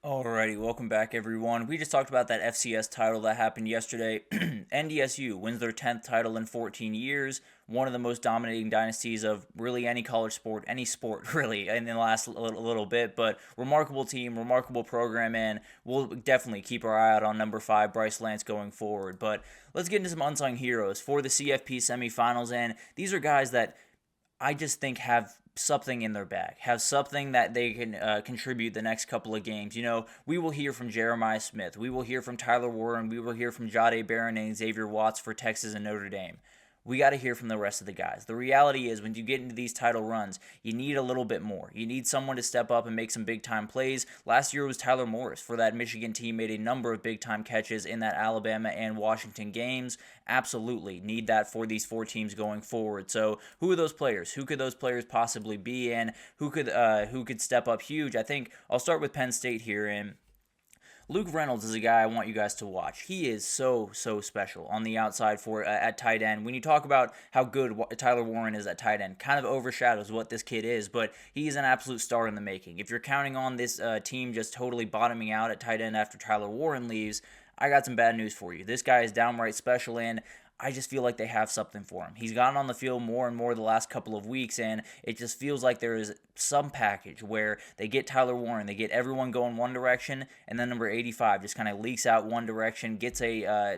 Alrighty, welcome back everyone. We just talked about that FCS title that happened yesterday. NDSU wins their 10th title in 14 years, one of the most dominating dynasties of really any college sport, any sport really, in the last little bit, but remarkable team, remarkable program, and we'll definitely keep our eye out on number 5, Bryce Lance, going forward. But let's get into some unsung heroes for the CFP semifinals, and these are guys that I just think have something in their bag, have something that they can contribute the next couple of games. You know, we will hear from Jeremiah Smith, we will hear from Tyler Warren, we will hear from Jahdae Barron and Xavier Watts for Texas and Notre Dame. We got to hear from the rest of the guys. The reality is when you get into these title runs, you need a little bit more. You need someone to step up and make some big-time plays. Last year was Tyler Morris for that Michigan team, made a number of big-time catches in that Alabama and Washington games. Absolutely need that for these 4 teams going forward. So who are those players? Who could those players possibly be, and who could step up huge? I think I'll start with Penn State here, and Luke Reynolds is a guy I want you guys to watch. He is so special on the outside for at tight end. When you talk about how good Tyler Warren is at tight end, kind of overshadows what this kid is, but he is an absolute star in the making. If you're counting on this team just totally bottoming out at tight end after Tyler Warren leaves, I got some bad news for you. This guy is downright special, and I just feel like they have something for him. He's gotten on the field more and more the last couple of weeks, and it just feels like there is some package where they get Tyler Warren, they get everyone going one direction, and then number 85 just kind of leaks out one direction, gets a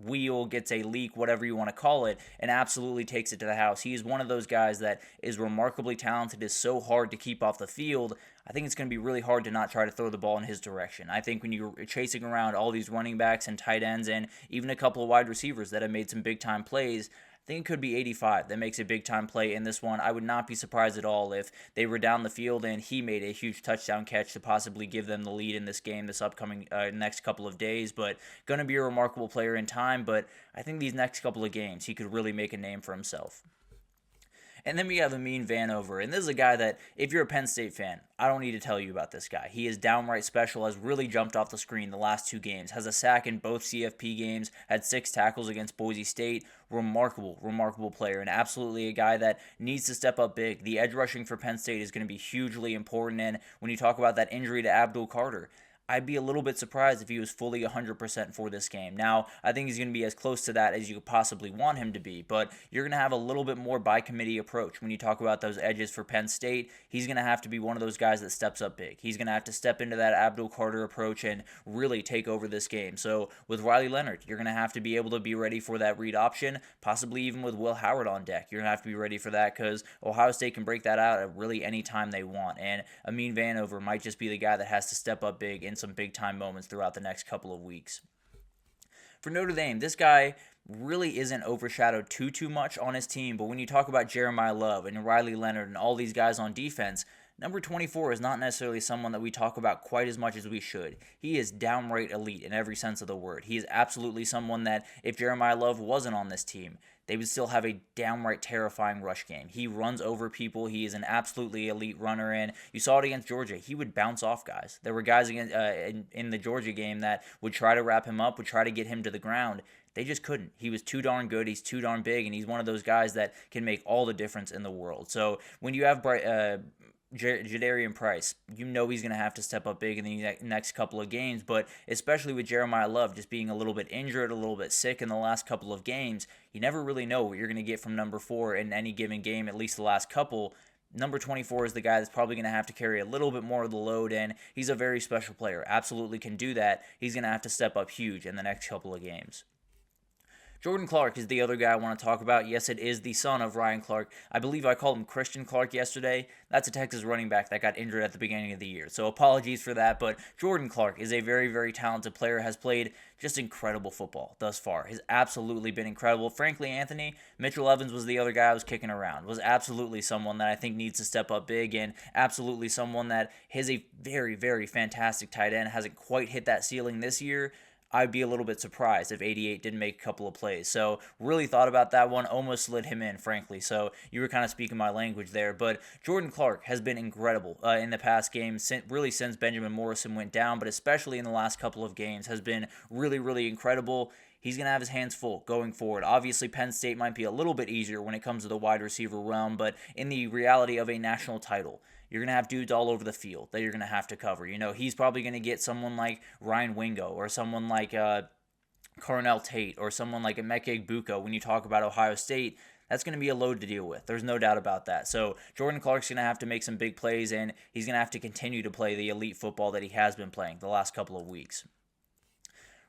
wheel, gets a leak, whatever you want to call it, and absolutely takes it to the house. He is one of those guys that is remarkably talented, is so hard to keep off the field. I think it's going to be really hard to not try to throw the ball in his direction. I think when you're chasing around all these running backs and tight ends and even a couple of wide receivers that have made some big-time plays, I think it could be 85 that makes a big-time play in this one. I would not be surprised at all if they were down the field and he made a huge touchdown catch to possibly give them the lead in this game this upcoming next couple of days. But going to be a remarkable player in time, but I think these next couple of games he could really make a name for himself. And then we have Amin Vanover, and this is a guy that, if you're a Penn State fan, I don't need to tell you about this guy. He is downright special, has really jumped off the screen the last 2 games, has a sack in both CFP games, had 6 tackles against Boise State. Remarkable player, and absolutely a guy that needs to step up big. The edge rushing for Penn State is going to be hugely important, and when you talk about that injury to Abdul Carter, I'd be a little bit surprised if he was fully 100% for this game. Now, I think he's going to be as close to that as you could possibly want him to be, but you're going to have a little bit more by-committee approach when you talk about those edges for Penn State. He's going to have to be one of those guys that steps up big. He's going to have to step into that Abdul Carter approach and really take over this game. So with Riley Leonard, you're going to have to be able to be ready for that read option, possibly even with Will Howard on deck. You're going to have to be ready for that because Ohio State can break that out at really any time they want, and Amin Vanover might just be the guy that has to step up big in some big-time moments throughout the next couple of weeks. For Notre Dame, this guy really isn't overshadowed too much on his team, but when you talk about Jeremiah Love and Riley Leonard and all these guys on defense, number 24 is not necessarily someone that we talk about quite as much as we should. He is downright elite in every sense of the word. He is absolutely someone that, if Jeremiah Love wasn't on this team, they would still have a downright terrifying rush game. He runs over people. He is an absolutely elite runner, and you saw it against Georgia. He would bounce off guys. There were guys in the Georgia game that would try to wrap him up, would try to get him to the ground. They just couldn't. He was too darn good. He's too darn big, and he's one of those guys that can make all the difference in the world. So when you have Jadarian Price, you know he's going to have to step up big in the next couple of games, but especially with Jeremiah Love just being a little bit injured, a little bit sick in the last couple of games, you never really know what you're going to get from number 4 in any given game, at least the last couple. Number 24 is the guy that's probably going to have to carry a little bit more of the load, and he's a very special player. Absolutely can do that. He's going to have to step up huge in the next couple of games. Jordan Clark is the other guy I want to talk about. Yes, it is the son of Ryan Clark. I believe I called him Christian Clark yesterday. That's a Texas running back that got injured at the beginning of the year. So apologies for that, but Jordan Clark is a very talented player, has played just incredible football thus far. Has absolutely been incredible. Frankly, Anthony, Mitchell Evans was the other guy I was kicking around. Was absolutely someone that I think needs to step up big, and absolutely someone that is a very fantastic tight end. Hasn't quite hit that ceiling this year. I'd be a little bit surprised if 88 didn't make a couple of plays. So really thought about that one, almost slid him in, frankly. So you were kind of speaking my language there. But Jordan Clark has been incredible in the past games, really since Benjamin Morrison went down, but especially in the last couple of games, has been really incredible. He's going to have his hands full going forward. Obviously, Penn State might be a little bit easier when it comes to the wide receiver realm, but in the reality of a national title, you're going to have dudes all over the field that you're going to have to cover. He's probably going to get someone like Ryan Wingo or someone like Carnell Tate or someone like Emeka Egbuka. When you talk about Ohio State, that's going to be a load to deal with. There's no doubt about that. So Jordan Clark's going to have to make some big plays, and he's going to have to continue to play the elite football that he has been playing the last couple of weeks.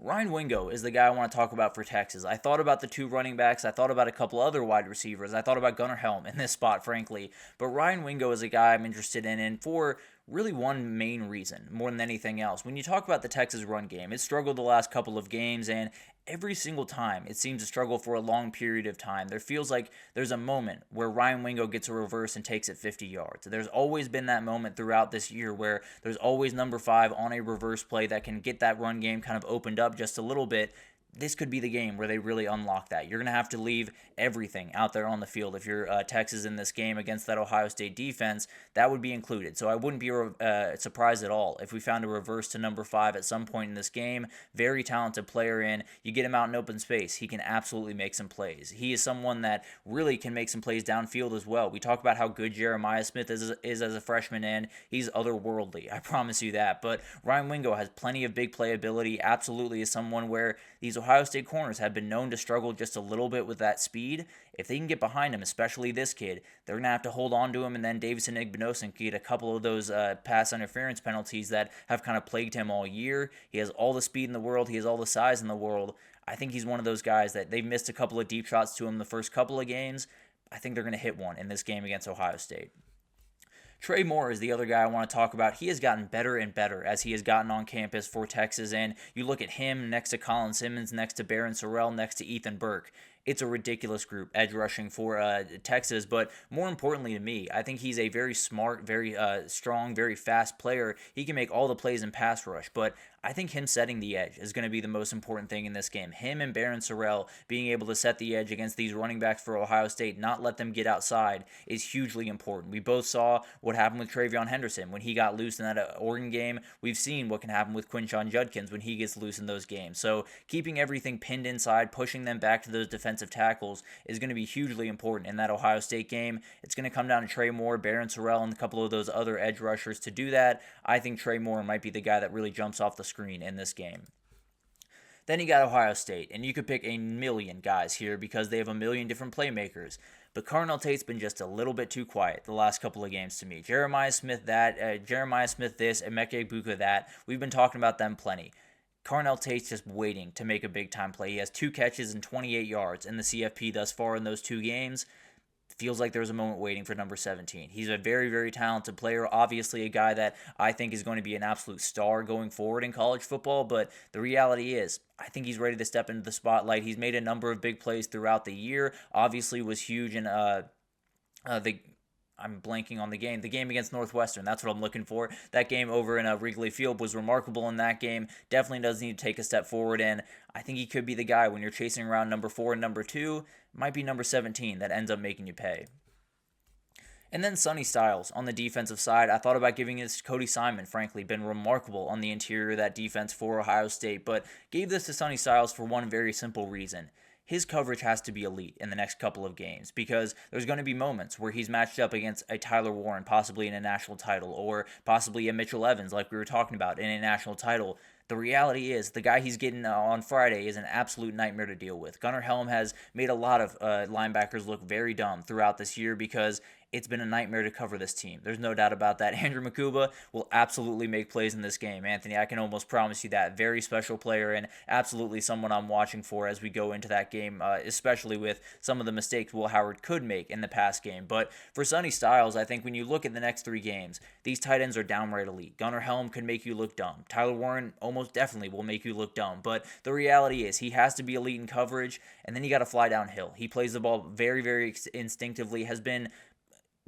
Ryan Wingo is the guy I want to talk about for Texas. I thought about the two running backs. I thought about a couple other wide receivers. I thought about Gunnar Helm in this spot, frankly. But Ryan Wingo is a guy I'm interested in, and for really one main reason, more than anything else. When you talk about the Texas run game, it struggled the last couple of games, and every single time it seems to struggle for a long period of time. There feels like there's a moment where Ryan Wingo gets a reverse and takes it 50 yards. There's always been that moment throughout this year where there's always number 5 on a reverse play that can get that run game kind of opened up just a little bit. This could be the game where they really unlock that. You're going to have to leave everything out there on the field. If you're Texas in this game against that Ohio State defense, that would be included. So I wouldn't be surprised at all if we found a reverse to number 5 at some point in this game. Very talented player in. You get him out in open space, he can absolutely make some plays. He is someone that really can make some plays downfield as well. We talk about how good Jeremiah Smith is as a freshman, and he's otherworldly. I promise you that. But Ryan Wingo has plenty of big playability, absolutely is someone where these Ohio State corners have been known to struggle just a little bit with that speed. If they can get behind him, especially this kid, they're going to have to hold on to him, and then Davison Igbinosun can get a couple of those pass interference penalties that have kind of plagued him all year. He has all the speed in the world. He has all the size in the world. I think he's one of those guys that they've missed a couple of deep shots to him the first couple of games. I think they're going to hit one in this game against Ohio State. Trey Moore is the other guy I want to talk about. He has gotten better and better as he has gotten on campus for Texas, and you look at him next to Colin Simmons, next to Barron Sorrell, next to Ethan Burke. It's a ridiculous group, edge rushing for Texas, but more importantly to me, I think he's a very smart, very strong, very fast player. He can make all the plays in pass rush, but I think him setting the edge is going to be the most important thing in this game. Him and Barron Sorrell being able to set the edge against these running backs for Ohio State, not let them get outside, is hugely important. We both saw what happened with Travion Henderson when he got loose in that Oregon game. We've seen what can happen with Quinshon Judkins when he gets loose in those games. So keeping everything pinned inside, pushing them back to those defensive tackles is going to be hugely important in that Ohio State game. It's going to come down to Trey Moore, Barron Sorrell, and a couple of those other edge rushers to do that. I think Trey Moore might be the guy that really jumps off the screen in this game. Then you got Ohio State, and you could pick a million guys here because they have a million different playmakers. But Carnell Tate's been just a little bit too quiet the last couple of games to me. Jeremiah Smith this, Emeka Egbuka that. We've been talking about them plenty. Carnell Tate's just waiting to make a big-time play. He has 2 catches and 28 yards in the CFP thus far in those 2 games. Feels like there's a moment waiting for number 17. He's a very, very talented player. Obviously a guy that I think is going to be an absolute star going forward in college football, but the reality is I think he's ready to step into the spotlight. He's made a number of big plays throughout the year. Obviously was huge in I'm blanking on the game. The game against Northwestern, that's what I'm looking for. That game over in Wrigley Field was remarkable in that game. Definitely does need to take a step forward, and I think he could be the guy when you're chasing around number 4 and number 2. Might be number 17 that ends up making you pay. And then Sonny Styles on the defensive side. I thought about giving this to Cody Simon, frankly. Been remarkable on the interior of that defense for Ohio State, but gave this to Sonny Styles for one very simple reason. His coverage has to be elite in the next couple of games because there's going to be moments where he's matched up against a Tyler Warren, possibly in a national title, or possibly a Mitchell Evans, like we were talking about, in a national title. The reality is the guy he's getting on Friday is an absolute nightmare to deal with. Gunnar Helm has made a lot of linebackers look very dumb throughout this year because it's been a nightmare to cover this team. There's no doubt about that. Andrew Makuba will absolutely make plays in this game, Anthony. I can almost promise you that. Very special player and absolutely someone I'm watching for as we go into that game, especially with some of the mistakes Will Howard could make in the past game. But for Sonny Styles, I think when you look at the next 3 games, these tight ends are downright elite. Gunnar Helm could make you look dumb. Tyler Warren almost definitely will make you look dumb. But the reality is he has to be elite in coverage, and then you got to fly downhill. He plays the ball very, very instinctively, has been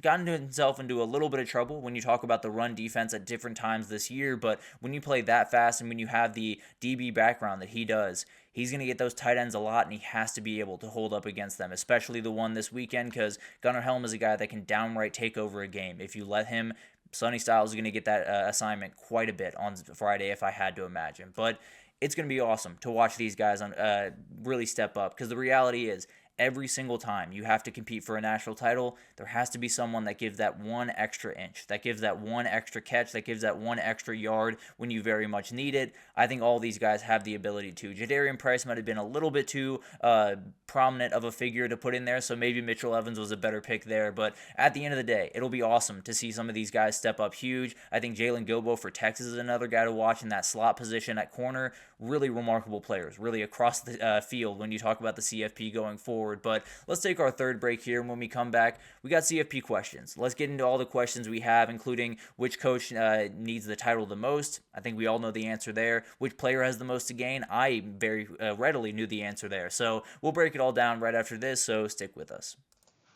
gotten himself into a little bit of trouble when you talk about the run defense at different times this year, but when you play that fast and when you have the DB background that he does, he's going to get those tight ends a lot, and he has to be able to hold up against them, especially the one this weekend, because Gunnar Helm is a guy that can downright take over a game. If you let him, Sonny Styles is going to get that assignment quite a bit on Friday, if I had to imagine. But it's going to be awesome to watch these guys really step up, because the reality is, every single time you have to compete for a national title, there has to be someone that gives that one extra inch, that gives that one extra catch, that gives that one extra yard when you very much need it. I think all these guys have the ability to. Jadarian Price might have been a little bit too prominent of a figure to put in there, so maybe Mitchell Evans was a better pick there. But at the end of the day, it'll be awesome to see some of these guys step up huge. I think Jalen Gilbo for Texas is another guy to watch in that slot position at corner. Really remarkable players, really across the field when you talk about the CFP going forward. But let's take our third break here, and when we come back, we got CFP questions. Let's get into all the questions we have, including which coach needs the title the most. I think we all know the answer there. Which player has the most to gain? I very readily knew the answer there. So we'll break it all down right after this, so stick with us.